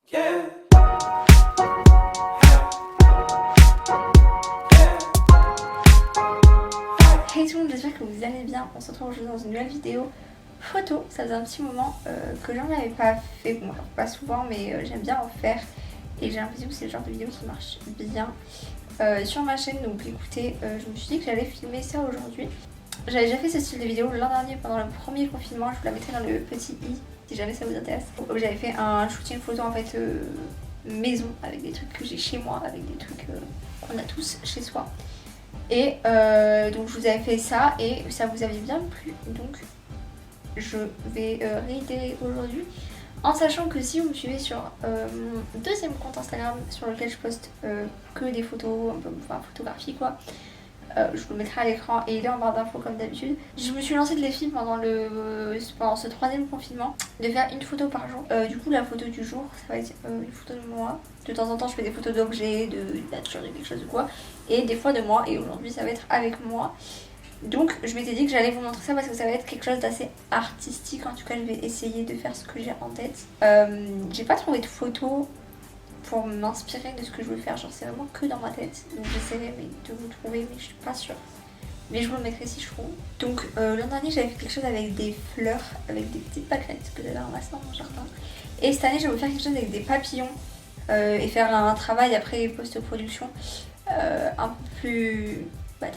Hey tout le monde, j'espère que vous allez bien. On se retrouve aujourd'hui dans une nouvelle vidéo photo. Ça faisait un petit moment que j'en avais pas fait, bon alors pas souvent mais j'aime bien en faire. Et j'ai l'impression que c'est le genre de vidéo qui marche bien sur ma chaîne. Donc écoutez, je me suis dit que j'allais filmer ça aujourd'hui. J'avais déjà fait ce style de vidéo l'an dernier pendant le premier confinement. Je vous la mettrai dans le petit i si jamais ça vous intéresse. J'avais fait un shooting photo en fait maison avec des trucs que j'ai chez moi, avec des trucs qu'on a tous chez soi. Et donc je vous avais fait ça et ça vous avait bien plu. Donc je vais réitérer aujourd'hui. En sachant que si vous me suivez sur mon deuxième compte Instagram sur lequel je poste que des photos, un peu enfin, photographie quoi, je vous le mettrai à l'écran et il est en barre d'infos comme d'habitude. Je me suis lancée de défi pendant ce troisième confinement de faire une photo par jour. Du coup la photo du jour ça va être une photo de moi. De temps en temps je fais des photos d'objets, de nature, de quelque chose ou quoi. Et des fois de moi et aujourd'hui ça va être avec moi. Donc je m'étais dit que j'allais vous montrer ça parce que ça va être quelque chose d'assez artistique. En tout cas je vais essayer de faire ce que j'ai en tête. J'ai pas trouvé de photos pour m'inspirer de ce que je veux faire, genre c'est vraiment que dans ma tête. Donc j'essaierai de vous trouver mais je suis pas sûre. Mais je vous le mettrai si je trouve. Donc l'an dernier j'avais fait quelque chose avec des fleurs, avec des petites pâquerettes que j'avais ramassées dans mon jardin. Et cette année je vais faire quelque chose avec des papillons et faire un travail après post-production un peu plus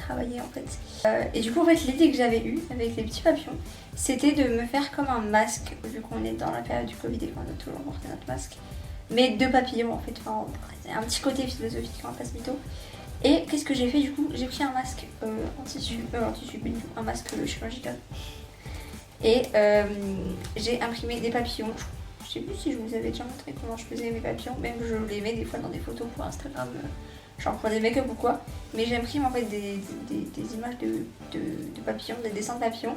travaillé en fait. Et du coup en fait l'idée que j'avais eue avec les petits papillons c'était de me faire comme un masque vu qu'on est dans la période du Covid et qu'on doit toujours porter notre masque. Mais de papillons en fait, enfin un petit côté philosophique, on va pas se mytho. Et qu'est-ce que j'ai fait du coup? J'ai pris un masque en tissu, un masque chirurgical. Et j'ai imprimé des papillons. Je sais plus si je vous avais déjà montré comment je faisais mes papillons, même je les mets des fois dans des photos pour Instagram, genre pour des make-up ou quoi. Mais j'imprime en fait des images de papillons, des dessins de papillons.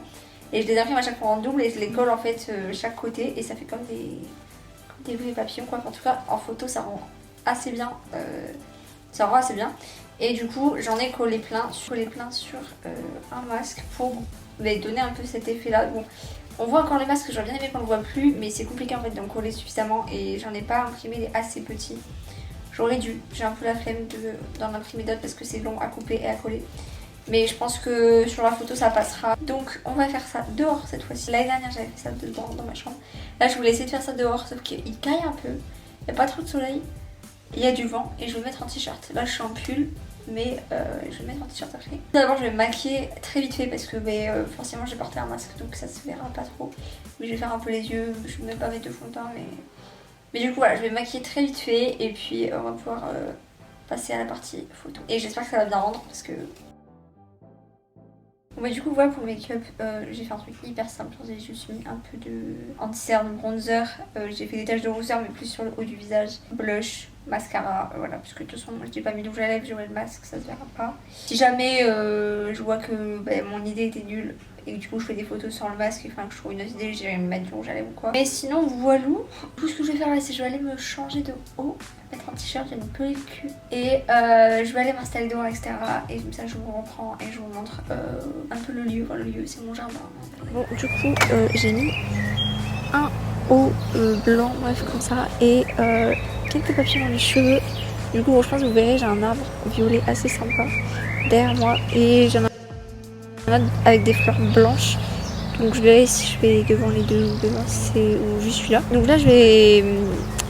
Et je les imprime à chaque fois en double et je les colle en fait chaque côté et ça fait comme des vrais papillons quoi. En tout cas en photo ça rend assez bien. Et du coup j'en ai collé plein sur un masque pour donner un peu cet effet là. Bon, on voit encore les masques, j'aurais bien aimé qu'on le voit plus, mais c'est compliqué en fait d'en coller suffisamment et j'en ai pas imprimé des assez petits. J'aurais dû, j'ai un peu la flemme d'en imprimer d'autres parce que c'est long à couper et à coller. Mais je pense que sur la photo ça passera. Donc on va faire ça dehors cette fois-ci. L'année dernière j'avais fait ça dedans dans ma chambre. Là je voulais essayer de faire ça dehors sauf qu'il caille un peu. Il n'y a pas trop de soleil. Il y a du vent et je vais me mettre en t-shirt. Là je suis en pull mais je vais me mettre en t-shirt après. D'abord je vais me maquiller très vite fait parce que forcément j'ai porté un masque donc ça se verra pas trop. Mais je vais faire un peu les yeux, je vais même pas mettre de fond de teint mais du coup voilà, je vais me maquiller très vite fait et puis on va pouvoir passer à la partie photo. Et j'espère que ça va bien rendre parce que... Bon bah du coup voilà pour le make-up, j'ai fait un truc hyper simple, j'ai juste mis un peu de anti-cerne, bronzer, j'ai fait des taches de rousseur mais plus sur le haut du visage, blush, mascara, voilà, parce que de toute façon moi j'ai pas mis de rouge à lèvres, j'aurai le masque, ça se verra pas. Si jamais je vois que mon idée était nulle et que du coup je fais des photos sans le masque, enfin que je trouve une autre idée, j'irai me mettre du rouge à lèvres ou quoi. Mais sinon voilà, tout ce que je vais faire là c'est que je vais aller me changer de haut, mettre un t-shirt, j'ai une peler le cul et je vais aller m'installer dehors etc. Et comme ça je vous reprends et je vous montre un peu le lieu, voilà, le lieu c'est mon jardin. Bon du coup j'ai mis un haut blanc, bref comme ça et quelques papillons dans les cheveux. Du coup bon, je pense que vous verrez j'ai un arbre violet assez sympa derrière moi et j'en ai un avec des fleurs blanches. Donc je verrai si je fais devant les deux ou devant ou juste celui-là. Donc là je vais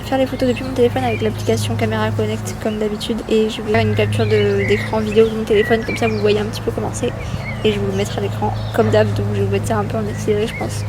faire les photos depuis mon téléphone avec l'application Caméra Connect comme d'habitude et je vais faire une capture d'écran vidéo de mon téléphone comme ça vous voyez un petit peu comment c'est et je vais vous le mettre à l'écran comme d'hab, donc je vais vous mettre ça un peu en accéléré je pense.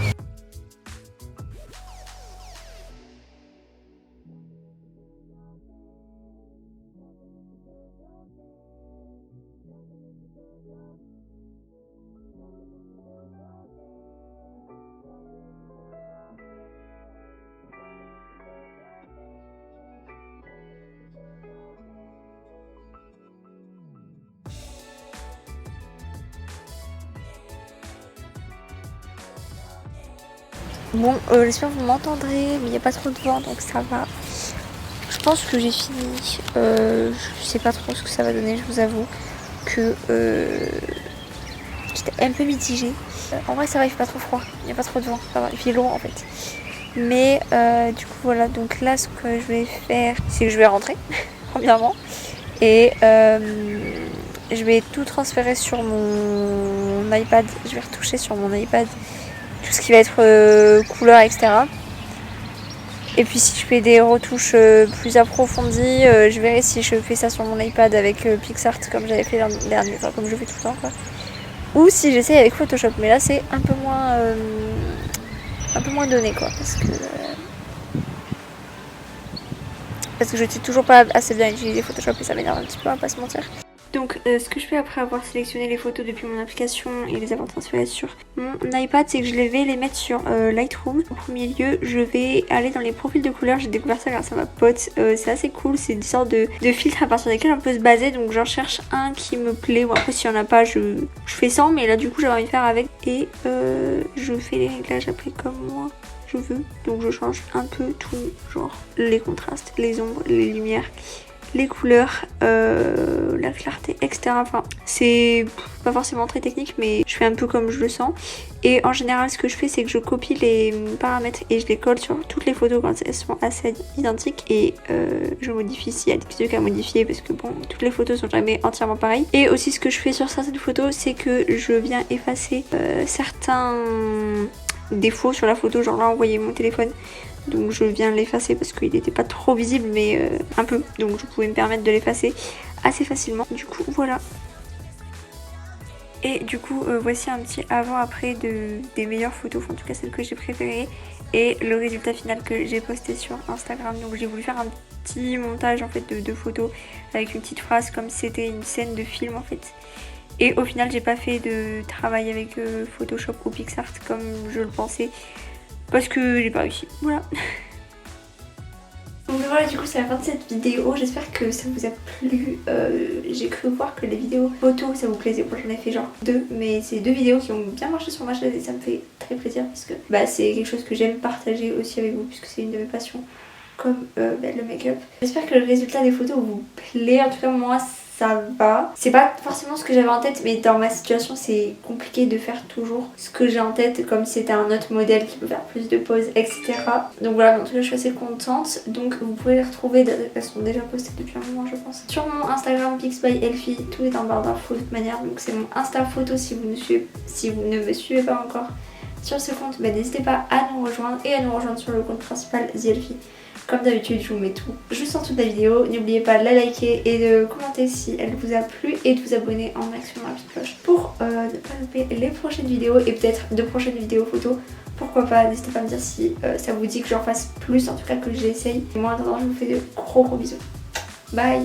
Bon, j'espère que vous m'entendrez, mais il n'y a pas trop de vent donc ça va. Je pense que j'ai fini. Je sais pas trop ce que ça va donner, je vous avoue que j'étais un peu mitigée. En vrai, ça va, il fait pas trop froid, il n'y a pas trop de vent, ça va, il fait long en fait. Mais du coup voilà, donc là ce que je vais faire, c'est que je vais rentrer, premièrement. Et je vais tout transférer sur mon iPad. Je vais retoucher sur mon iPad tout ce qui va être couleur, etc. Et puis si je fais des retouches plus approfondies, je verrai si je fais ça sur mon iPad avec PixArt comme j'avais fait l'an dernier, enfin comme je fais tout le temps quoi. Ou si j'essaye avec Photoshop, mais là c'est un peu moins donné quoi, parce que je sais toujours pas assez bien utiliser Photoshop et ça m'énerve un petit peu, on va pas se mentir. Donc ce que je fais après avoir sélectionné les photos depuis mon application et les avoir transférées sur mon iPad, c'est que je vais les mettre sur Lightroom. En premier lieu, je vais aller dans les profils de couleurs. J'ai découvert ça grâce à ma pote. C'est assez cool, c'est des sortes de filtres à partir desquels on peut se baser. Donc j'en cherche un qui me plaît. Ou après s'il n'y en a pas, je fais sans, mais là du coup j'avais envie de faire avec. Et je fais les réglages après comme moi je veux. Donc je change un peu tout, genre les contrastes, les ombres, les lumières, les couleurs, la clarté, etc. Enfin, c'est pas forcément très technique, mais je fais un peu comme je le sens. Et en général, ce que je fais, c'est que je copie les paramètres et je les colle sur toutes les photos quand elles sont assez identiques. Et je modifie s'il y a des petits trucs à modifier, parce que bon, toutes les photos sont jamais entièrement pareilles. Et aussi, ce que je fais sur certaines photos, c'est que je viens effacer certains défauts sur la photo. Genre là, vous voyez mon téléphone. Donc je viens l'effacer parce qu'il n'était pas trop visible, mais un peu. Donc je pouvais me permettre de l'effacer assez facilement. Du coup voilà. Et du coup voici un petit avant-après des meilleures photos, enfin, en tout cas celles que j'ai préférées. Et le résultat final que j'ai posté sur Instagram. Donc j'ai voulu faire un petit montage en fait de photos avec une petite phrase comme si c'était une scène de film en fait. Et au final j'ai pas fait de travail avec Photoshop ou PixArt comme je le pensais. Parce que j'ai pas réussi, voilà. Donc voilà, du coup c'est la fin de cette vidéo, j'espère que ça vous a plu. J'ai cru voir que les vidéos photos ça vous plaisait, moi j'en ai fait genre 2, mais c'est 2 vidéos qui ont bien marché sur ma chaîne et ça me fait très plaisir parce que c'est quelque chose que j'aime partager aussi avec vous puisque c'est une de mes passions comme le make-up. J'espère que le résultat des photos vous plaît, en tout cas moi ça va. C'est pas forcément ce que j'avais en tête, mais dans ma situation c'est compliqué de faire toujours ce que j'ai en tête comme si c'était un autre modèle qui peut faire plus de poses, etc. Donc voilà, en tout cas je suis assez contente. Donc vous pouvez les retrouver, elles sont déjà postées depuis un moment je pense, sur mon Instagram PixByElfie, tout est en barre d'infos de toute manière. Donc c'est mon Insta photo si vous ne me suivez pas encore sur ce compte, n'hésitez pas à nous rejoindre et à nous rejoindre sur le compte principal TheElfie. Comme d'habitude, je vous mets tout juste en dessous de la vidéo. N'oubliez pas de la liker et de commenter si elle vous a plu et de vous abonner en actionnant la petite cloche pour ne pas louper les prochaines vidéos et peut-être de prochaines vidéos photos. Pourquoi pas, n'hésitez pas à me dire si ça vous dit que j'en fasse plus, en tout cas que j'essaye. Et moi en attendant, je vous fais de gros bisous. Bye!